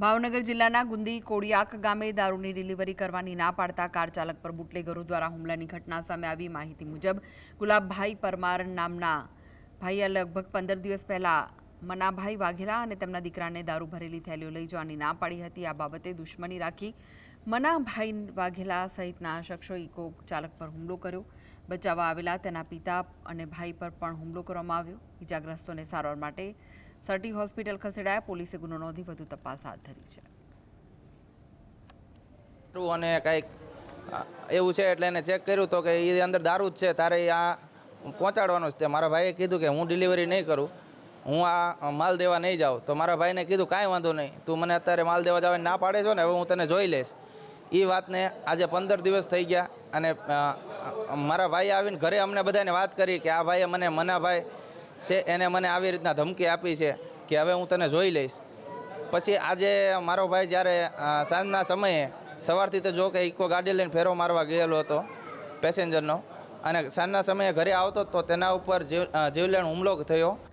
ભાવનગર જિલ્લાના ગુંદી કોડિયાક ગામે દારૂની ડિલિવરી કરવાની ના પાડતા કાર ચાલક પર બુટલેગરો દ્વારા હુમલાની ઘટના સામે આવી। માહિતી મુજબ ગુલાબભાઈ પરમાર નામના ભાઈએ લગભગ 15 દિવસ પહેલા મનાભાઈ વાઘેલા અને તેમના દીકરાને દારૂ ભરેલી થેલીઓ લઈ જવાની ના પાડી હતી। આ બાબતે દુશ્મની રાખી મનાભાઈ વાઘેલા સહિતના શખ્સોએ ઇકો ચાલક પર હુમલો કર્યો। બચાવવા આવેલા તેના પિતા અને ભાઈ પર પણ હુમલો કરવામાં આવ્યો। ઇજાગ્રસ્તોને સારવાર માટે સટી હોસ્પિટલ ખસેડાયા। પોલીસે ગુનો નોંધી વધુ તપાસ હાથ ધરી છે। અને કંઈક એવું છે એટલે એને ચેક કર્યું તો કે એ અંદર દારૂ જ છે, તારે આ પહોંચાડવાનું છે। મારા ભાઈએ કીધું કે હું ડિલિવરી નહીં કરું, હું આ માલ દેવા નહીં જાઉં। તો મારા ભાઈને કીધું કાંઈ વાંધો નહીં, તું મને અત્યારે માલ દેવા જવાની ના પાડે છો ને, હવે હું તને જોઈ લઈશ। એ વાતને આજે 15 દિવસ થઈ ગયા અને મારા ભાઈએ આવીને ઘરે અમને બધાને વાત કરી કે આ ભાઈએ મને મનાભાઈ છે એને મને આવી રીતના ધમકી આપી છે કે હવે હું તને જોઈ લઈશ। પછી આજે મારો ભાઈ જ્યારે સાંજના સમયે સવારથી તો જો કે ઇકો ગાડી લઈને ફેરો મારવા ગયેલો હતો પેસેન્જરનો, અને સાંજના સમયે ઘરે આવતો તો તેના ઉપર જીવલેણ હુમલો થયો।